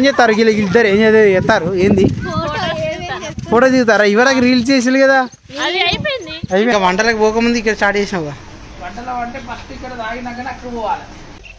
ఏం చేస్తారు ఇద్దరు ఏం చేస్తారు ఏంది ఫోటో దిగుతారా ఇవరకు రీల్స్ చేసారు కదా అయిపోయి వంటలకు పోకముందు ఇక్కడ స్టార్ట్ చేసినావు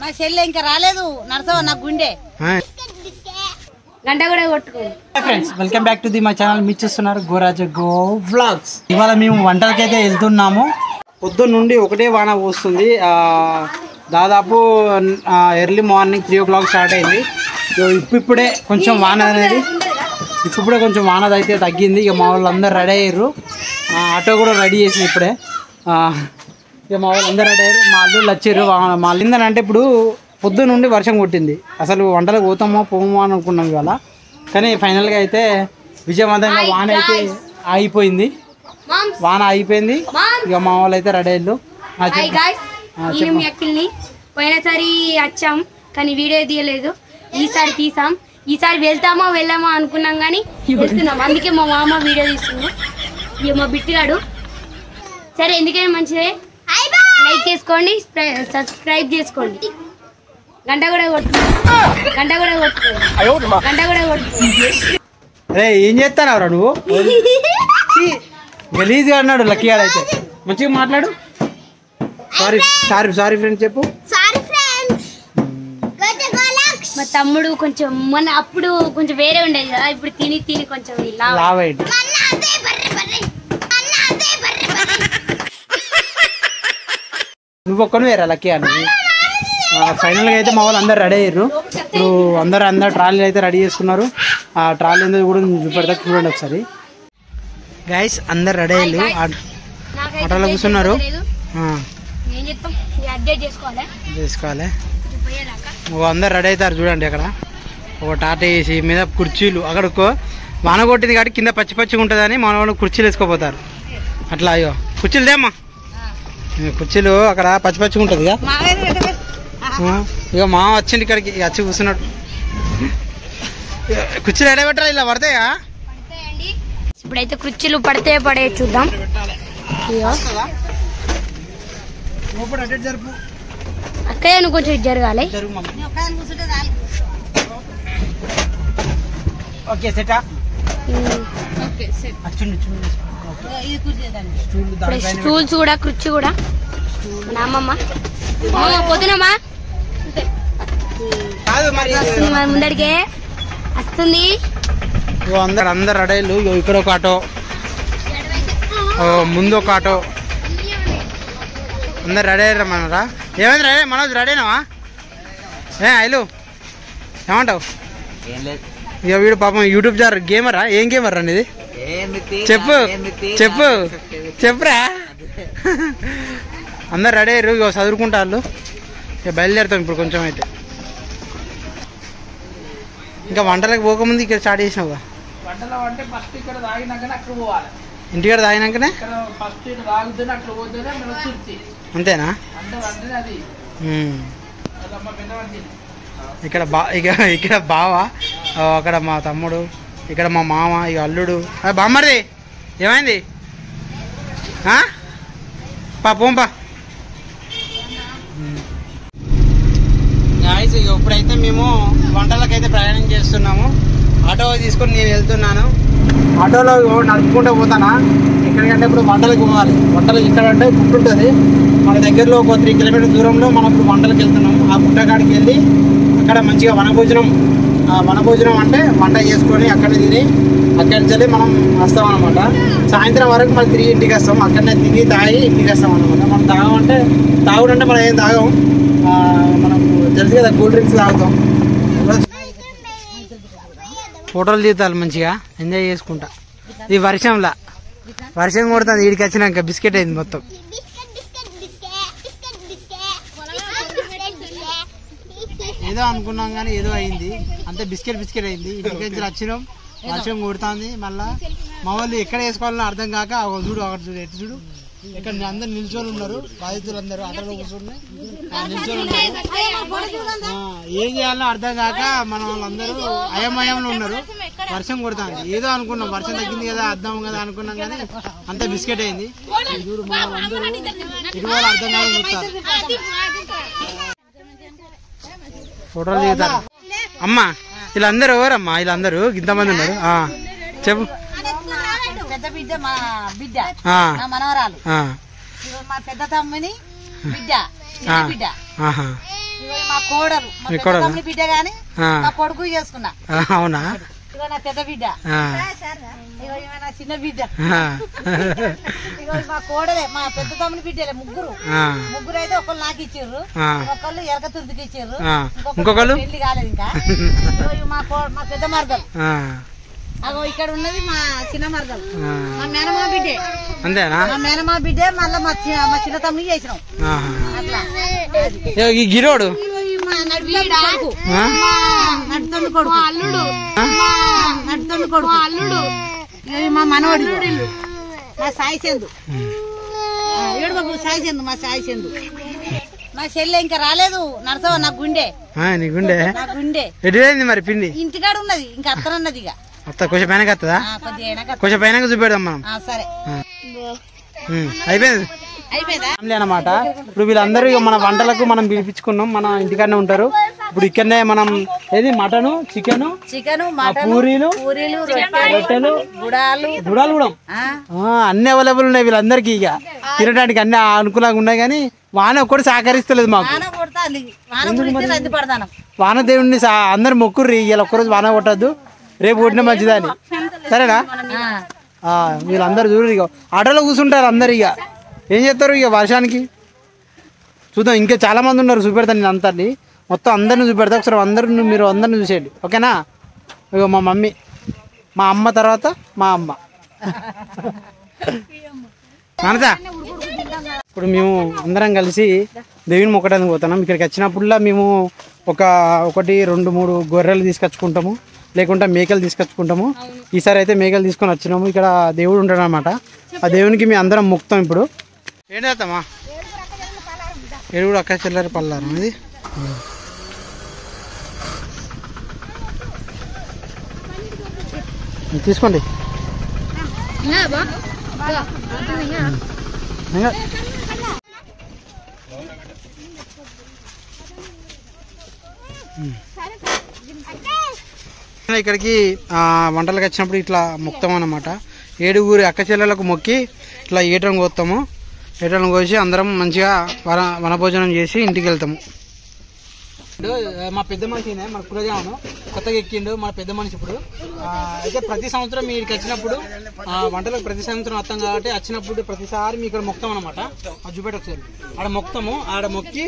మా చెల్లె ఇంకా రాలేదు నర్సవ నా గుండె గంట కూడా కొట్టుకో. Friends welcome back to the my channel. మీరు చూస్తున్నారు గోరాజ గో వ్లాగ్స్. ఇవాళ మేము వంటలకైతే వెళ్తున్నాము. పొద్దున్న నుండి ఒకటే వాన పోస్తుంది. దాదాపు ఎర్లీ మార్నింగ్ 3 o'clock స్టార్ట్ అయింది. ఇప్పుడే కొంచెం వాన అనేది కొంచెం వాన అయితే తగ్గింది. ఇక మా వాళ్ళు అందరు రెడీ అయ్యారు. ఆటో కూడా రెడీ చేసింది ఇప్పుడే. ఇక మా వాళ్ళు అందరు రెడీ అయ్యారు. మా అల్లుళ్ళు వచ్చారు. మా అల్లిందనంటే ఇప్పుడు పొద్దున్న నుండి వర్షం కొట్టింది. అసలు వంటలకు పోతామో పోమో అని అనుకున్నాం ఇవాళ. కానీ ఫైనల్గా అయితే విజయవంతంగా వాన అయితే ఆగిపోయింది. ఇక మా వాళ్ళు అయితే రెడీ అయ్యారు. పోయినసారి వచ్చాం కానీ వీడియో తీయలేదు. ఈసారి తీసాం. ఈసారి వెళ్తామో వెళ్ళామో అనుకున్నాం కానీ వెళ్తున్నాం. అందుకే మా మామ వీడియో తీస్తున్నాం. ఇక మా బిట్టుగాడు సరే ఎందుకైనా మంచిదే. లైక్ చేసుకోండి, సబ్స్క్రైబ్ చేసుకోండి, గంట కూడా కొట్టుకోండి. అరే ఏం చేస్తానవరా నువ్వు? గలీజ్గా అన్నాడు లక్కీ గారు. అయితే మంచిగా మాట్లాడు. సారీ ఫ్రెండ్స్ చెప్పు. మా తమ్ముడు కొంచెం మొన్న అప్పుడు కొంచెం వేరే ఉండేది కదా, ఇప్పుడు తిని కొంచెం లావైంది. నువ్వు ఒక్కను వేరా లక్కీ అని. ఫైనల్గా అయితే మా వాళ్ళు అందరు రెడీ అయ్యారు. ఇప్పుడు అందరు ట్రాలీ అయితే రెడీ చేసుకున్నారు. ఆ ట్రాలీ అనేది కూడా చూపెడతా, చూడండి ఒకసారి. గైస్ అందరు రెడీ అయ్యారు. ఆటోలో కూర్చున్నారు. చేసుకోవాలి. అందరు రెడీ అవుతారు. చూడండి అక్కడ ఒక టాటా వేసి మీద కుర్చీలు. అక్కడ వాన కొట్టింది కాబట్టి కింద పచ్చిగా ఉంటుందని మన వాళ్ళు కుర్చీలు వేసుకోపోతారు. అట్లా అయ్యో కుర్చీలు దేమ్మా. కుర్చీలు అక్కడ పచ్చిగా ఉంటుంది కదా. ఇక మా వచ్చింది ఇక్కడికి వచ్చి కూర్చున్నాడు. కుర్చీలు ఎడ పెట్టాలి? ఇలా పడతాయా? ఇప్పుడైతే కుర్చీలు పడితే పడే చూద్దాం. అక్కడే నువ్వు కొంచెం జరగాలి. స్టూల్స్ కూడా కుర్చీ కూడా అమ్మమ్మ పొద్దునమ్మా ముందడికే వస్తుంది. అందరు రెడీలు. ఇక్కడ ఒక ఆటో, ముందు ఒక ఆటో, అందరు రెడీ అయ్యారా మనరా? ఏమైంది రెడీ? మనోజ్ రెడీనావా? ఐలు ఏమంటావు? ఇక వీడు పాపం యూట్యూబ్ గేమరా. ఏం గేమర్ రా ఇది? చెప్పురా. అందరు రెడీ అయ్యారు. ఇక చదువుకుంటారు. ఇక బయలుదేరుతాం ఇప్పుడు కొంచెం అయితే. ఇంకా వంటలకు పోకముందు ఇక్కడ స్టార్ట్ చేసినావుగా. ఇంటికాడ తాగినాకనే అంతేనా? ఇక్కడ బావ, అక్కడ మా తమ్ముడు, ఇక్కడ మా మామ, ఇక అల్లుడు. బామ్మది ఏమైంది? పోంపా. ఇప్పుడైతే మేము వంటలకైతే ప్రయాణం చేస్తున్నాము. ఆటో తీసుకొని నేను వెళ్తున్నాను. ఆటోలో నడుపుకుంటూ పోతానా. ఎక్కడికంటే ఇప్పుడు వంటలకు పోవాలి. వంటలకు ఇక్కడంటే పుట్టు ఉంటుంది మన దగ్గరలో. ఒక 3 kilometers దూరంలో మనం ఇప్పుడు వంటలకు వెళ్తున్నాము. ఆ పుట్టకాడికి వెళ్ళి అక్కడ మంచిగా వనభోజనం అంటే వంట చేసుకొని అక్కడ తిని అక్కడి నుంచి మనం వస్తాం అనమాట. సాయంత్రం వరకు మనం తిరిగి ఇంటికి వస్తాం. అక్కడనే తిని తాగి ఇంటికి వస్తాం అనమాట. మనం తాగమంటే తాగుడంటే మనం ఏం తాగం. మనం తెలుసు కదా కూల్ డ్రింక్స్ తాగుతాం. ఫోటోలు తీతాలి మంచిగా ఎంజాయ్ చేసుకుంటా. ఈ వర్షం కొడుతుంది. వీడికి వచ్చినాక బిస్కెట్ అయింది మొత్తం. ఏదో అనుకున్నాం కానీ ఏదో అయింది. అంతే బిస్కెట్ అయింది. ఇంటికి వచ్చినాం. వర్షం కొడుతుంది. మళ్ళా మా వాళ్ళు ఎక్కడ వేసుకోవాలని అర్థం కాక చూడు అక్కడ చూడు ఎటు చూడు ఇక్కడ అందరు నిల్చొని ఉన్నారు. బాధితులు అందరూ ఆటోలో కూర్చొని నిల్చొని ఉన్నారు. ఏం చేయాలో అర్థం కాక మన వాళ్ళందరూ అయమయంలో ఉన్నారు. వర్షం కొడుతుంది. ఏదో అనుకున్నాం వర్షం తగ్గింది కదా అర్థం కదా అనుకున్నాం కానీ అంతా బిస్కెట్ అయింది. చూడు మన అందరూ ఇటువైపు అర్థం కాక చూస్తారు. ఫోటోలు దిగుతారు. అమ్మా వీళ్ళందరూ ఎవరమ్మా? వీళ్ళందరూ ఇంతమంది ఉన్నారు. చెప్పు. పెద్ద బిడ్డ మా బిడ్డ, మా మనవరాలు, మా పెద్ద తమ్ముని బిడ్డ, బిడ్డ, మా కోడలు, మా పెద్ద తమ్ముని బిడ్డ గాని మా కొడుకు చేసుకున్నా. అవునా? ఇగో నా పెద్ద బిడ్డ, ఇగో నా చిన్న బిడ్డ, ఇగో మా కోడలే, మా పెద్ద తమ్ముని బిడ్డలే ముగ్గురు అయితే ఒకళ్ళు నాకు ఇచ్చిర్రు, ఒకళ్ళు ఎరక తుర్తికి ఇచ్చిర్రు, ఇంకొకళ్ళు పెళ్లి కాలేదు ఇంకా. మా పెద్ద మరదలు అగో ఇక్కడ ఉన్నది మా చిన్న మరదలు, మా మేనమా బిడ్డే. అంతేనా? మా మేనమా బిడ్డే. మళ్ళీ మా చిన్న తమ్ముని చేసినాం అట్లా. ఈ గిరోడు నడుతోండి కొడుకు, అల్లుడు, నడుతోండి కొడుకు, అల్లుడు, మా మనవడు, మా సాయి చందు, ఏడు బాబు సాయి చందు, మా సాయి చందు. మా చెల్లె ఇంకా రాలేదు. నడసవా నా గుండె, నీ గుండె, నా గుండె ఎటువైంది మరి? పిండి ఇంటికాడ ఉన్నది, ఇంకా అత్తనన్నది. ఇక కొంచెం పైన వస్తుందా? కొంచెం పైన చూపెడదాం మనం. సరే, అయిపోయింది ఫ్యామిలీ అన్నమాట. ఇప్పుడు వీళ్ళందరూ మన వంటలకు మనం పిలిపించుకున్నాం. మన ఇంటికాడనే ఉంటారు. ఇప్పుడు ఇక్కడనే మనం ఏది మటను, చికెన్, పూరీలు, రొట్టెలు, గుడాలు కూడా అన్ని అవైలబుల్ ఉన్నాయి వీళ్ళందరికీ. ఇక తినడానికి అన్ని అనుకూలంగా ఉన్నాయి. కానీ వాన ఒక్కటి సహకరిస్తలేదు మాకు. వాన దేవుడిని అందరు మొక్కుర్రి, ఇలా ఒక్కరోజు వాన కొట్టద్దు, రేపు కొట్టిన మంచిదని. సరేనా? వీళ్ళందరూ చూడరు. ఇక ఆటోలో కూర్చుంటారు అందరు. ఇక ఏం చేస్తారు ఇక వర్షానికి? చూద్దాం. ఇంకా చాలా మంది ఉన్నారు, చూపెడతాను నేను అందరినీ, మొత్తం అందరిని చూపెడతా. ఒకసారి మీరు అందరిని చూసేయండి, ఓకేనా? ఇక మా మమ్మీ, మా అమ్మ, తర్వాత మా అమ్మ. మనసా ఇప్పుడు మేము అందరం కలిసి దేవుని మొక్కడానికి పోతున్నాం. ఇక్కడికి వచ్చినప్పుడులా మేము ఒకటి 2-3 గొర్రెలు తీసుకొచ్చుకుంటాము, లేకుంటే మేకలు తీసుకొచ్చుకుంటాము. ఈసారి అయితే మేకలు తీసుకొని వచ్చినాము. ఇక్కడ దేవుడు ఉంటాడు అనమాట. ఆ దేవునికి మేము అందరం మొక్కుతాం. ఇప్పుడు ఏం చేస్తామా? 7 అక్క చెల్లెర పల్లారం ఇది. తీసుకోండి. ఇక్కడికి వంటలకు వచ్చినప్పుడు ఇట్లా మొక్కుతాం అన్నమాట. 7 అక్క చెల్లెలకు మొక్కి ఇట్లా ఏటం కోస్తాము. ఏటం కోసి అందరం మంచిగా వనభోజనం చేసి ఇంటికి వెళ్తాము. మా పెద్ద మనిషి మన కులజామను కొత్తగా ఎక్కిండు మన పెద్ద మనిషి. ఇప్పుడు అయితే ప్రతి సంవత్సరం మీకు వచ్చినప్పుడు వంటలకు ప్రతి సంవత్సరం వస్తాం కాబట్టి వచ్చినప్పుడు ప్రతిసారి మీ ఇక్కడ మొక్తాం అనమాట. అది చూపెట్టొచ్చారు. ఆడ మొక్తాము. ఆడ మొక్కి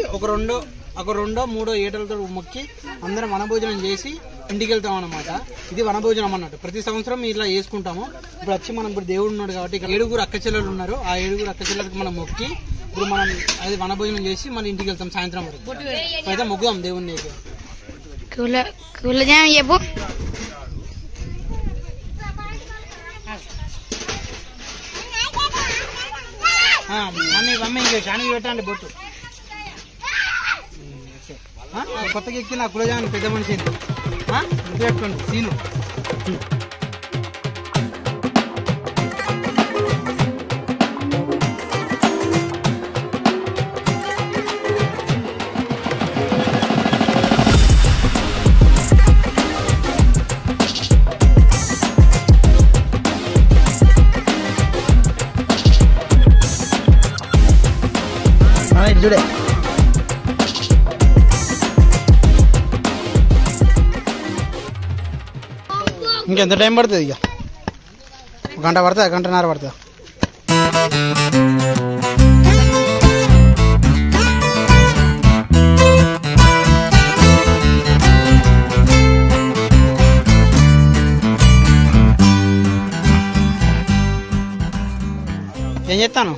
ఒక 2-3 ఏటలతో మొక్కి అందరం వనభోజనం చేసి ఇంటికి వెళ్తాం అనమాట. ఇది వనభోజనం అన్నట్టు. ప్రతి సంవత్సరం ఇలా చేసుకుంటాము. ఇప్పుడు వచ్చి మనం ఇప్పుడు దేవుడు ఉన్నాడు కాబట్టి ఇక్కడ 7 అక్క చెల్లెలు ఉన్నారు. ఆ 7 అక్క చెల్లెలకు మనం మొక్కి ఇప్పుడు మనం అది వనభోజనం చేసి మన ఇంటికి వెళ్తాం సాయంత్రం వరకు. అయితే మొక్కుదాం దేవుణ్ణి. చెప్పు. మమ్మీ ఇంకా చాని పెట్టండి బొట్టు. కొత్తగా ఎక్కిన కులజాని పెద్ద మనిషి పెట్టుకోండి సీను. చూడే ఇంకెంత టైం పడుతుంది? ఇక 1 గంట పడుతుంది, 1.5 గంట పడుతుంది. ఏం చేస్తాను?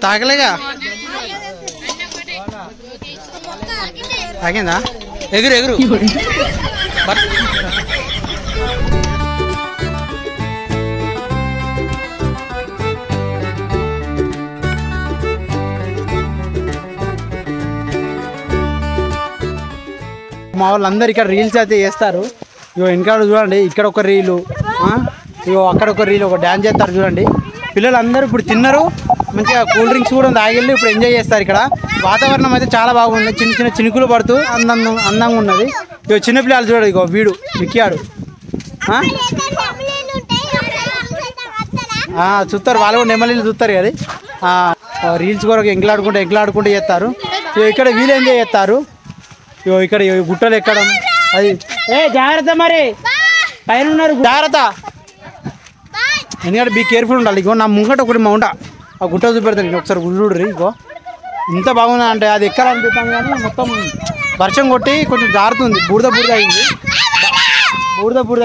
తాగలేగా? తాగిందా? ఎగురు మా వాళ్ళందరూ ఇక్కడ రీల్స్ అయితే చేస్తారు. ఇగో ఇంకా చూడండి, ఇక్కడ ఒక రీలు, ఇగో అక్కడ ఒక రీలు, ఒక డ్యాన్స్ చేస్తారు చూడండి. పిల్లలందరూ ఇప్పుడు తిన్నారు, మంచిగా కూల్ డ్రింక్స్ కూడా తాగిళ్ళు ఇప్పుడు ఎంజాయ్ చేస్తారు. ఇక్కడ వాతావరణం అయితే చాలా బాగుంది, చిన్న చిన్న చినుకులు పడుతూ అందంగా ఉన్నది. ఇక చిన్నపిల్లలు చూడదు, ఇగో వీడు విక్కాడు చూస్తారు, వాళ్ళు కూడా నెమ్మలీలు చూస్తారు కదా, రీల్స్ కొరకు ఎంకలాడుకుంటూ చేస్తారు. ఇక్కడ వీళ్ళు ఎంజాయ్ చేస్తారు. ఇక్కడ గుట్టలు ఎక్కడం అది జాగ్రత్త, మరి పైన ఉన్నారు జాగ్రత్త, ఎందుకంటే బీ కేర్ఫుల్ ఉండాలి. ఇగో నా ముంగట ఒకటి మౌంట ఆ గుట్ట చూపెడతాను, ఒకసారి చూడుర్రి. ఇగో ఇంత బాగుంది అంటే అది ఎక్కాలనిపిస్తాం కానీ మొత్తం వర్షం కొట్టి కొంచెం జారుతుంది, బూడిద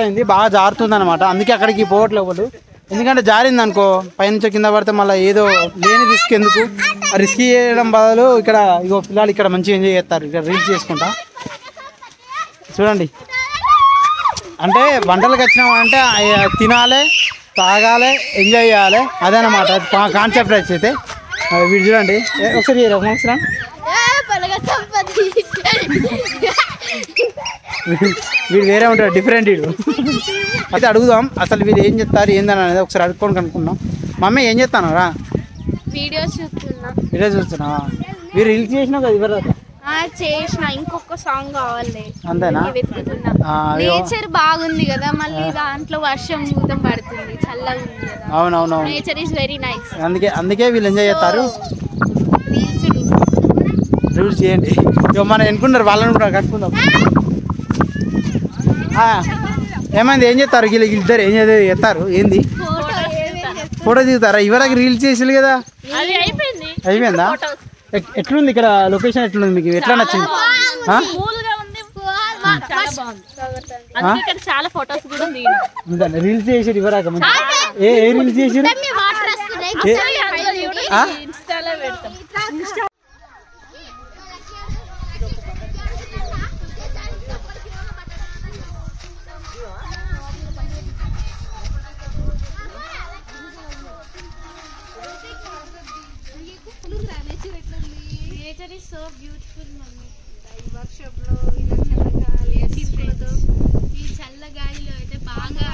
అయింది, బాగా జారుతుంది అనమాట. అందుకే అక్కడికి పోవట్లేదు వాళ్ళు, ఎందుకంటే జారింది అనుకో పైనుంచి కింద పడితే మళ్ళీ ఏదో లేని రిస్క్ ఎందుకు, ఆ రిస్క్ చేయడం బదులు ఇక్కడ ఇగో పిల్లలు ఇక్కడ మంచిగా ఎంజాయ్ చేస్తారు, ఇక్కడ రీల్స్ చేసుకుంటా. చూడండి, అంటే వంటలకు వచ్చినామంటే తినాలి, తాగాలి, ఎంజాయ్ చేయాలి, అదనమాట కాన్సెప్ట్ అయితే. వీడు చూడండి ఒకసారి వీడు వేరే ఉంటాడు, డిఫరెంట్ వీడు. అయితే అడుగుదాం అసలు వీళ్ళు ఏం చెప్తారు ఏందని అనేది ఒకసారి అడుక్కొని కనుక్కున్నాం. మమ్మీ ఏం చేస్తాను రా? వీడియోస్ చూస్తున్నా. మీరు రీల్స్ చేసినావు కదా ఇవ్వరు చేసిన, ఇంకొక సాంగ్ కావాలి అంతేనా? నేచర్ బాగుంది కదా, మళ్ళీ దాంట్లో వర్షం భూతం పడుతుంది, చల్లగా ఉంది కదా. అవునవును, నేచర్ ఇస్ వెరీ నైస్. అందుకే వీళ్ళు ఎంజాయ్ చేస్తారు. రీల్స్ చేయండి, మనం ఎన్నుకున్నారు వాళ్ళని కూడా కట్టుకుందాం. ఏమైంది, ఏం చేస్తారు ఇద్దరు, ఏం చేస్తారు, ఏంది ఫోటో దిగుతారా? ఇవరకు రీల్స్ చేసారు కదా, అయిపోయిందా? ఎట్లుంది ఇక్కడ లొకేషన్, ఎట్లుంది మీకు, ఎట్లా నచ్చింది? రీల్స్ చేసారు ఇవరాక, ఏ రీల్స్ చేసారు? Nature is so beautiful mummy. ఈ వర్షంలో ఈ చల్లగాలిలో అయితే బాగా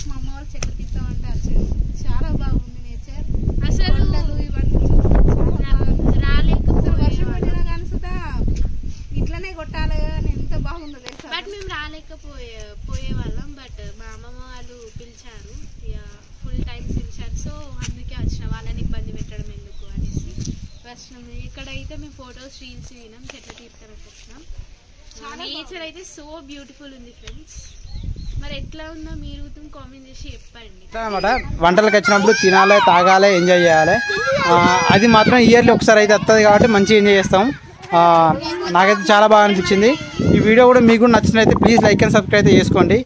మా అమ్మ వాళ్ళు చెట్లు తీస్తామంటే చాలా బాగుంది నేచర్. అసలు ఇవన్నీ రాలేకపోతే వర్షం పడినా కానీ సుధా ఇట్లనే కొట్టాలి అని ఎంత బాగుందో తెలుసా. బట్ మేము రాలేకపోయే వాళ్ళం, బట్ మా అమ్మమ్మ వాళ్ళు పిలిచారు, ఫుల్ టైం పిలిచారు, సో అందుకే వచ్చిన, వాళ్ళని ఇబ్బంది పెట్టడం ఎందుకు అనేసి వచ్చినాం. ఇక్కడైతే మేము ఫొటోస్ రీల్స్ వినాం, చెట్ల తీర్చడానికి వచ్చినాం. నేచర్ అయితే సో బ్యూటిఫుల్ ఉంది ఫ్రెండ్స్. మరి ఎట్లా ఉందో మీరు కామెంట్ చేసి చెప్పండి అనమాట. వంటలకు వచ్చినప్పుడు తినాలి, తాగాలి, ఎంజాయ్ చేయాలి. అది మాత్రం ఇయర్లీ ఒకసారి అయితే వస్తుంది కాబట్టి మంచిగా ఎంజాయ్ చేస్తాం. నాకైతే చాలా బాగా అనిపించింది. ఈ వీడియో కూడా మీకు నచ్చినట్లయితే ప్లీజ్ లైక్ అండ్ సబ్స్క్రైబ్ అయితే చేసుకోండి.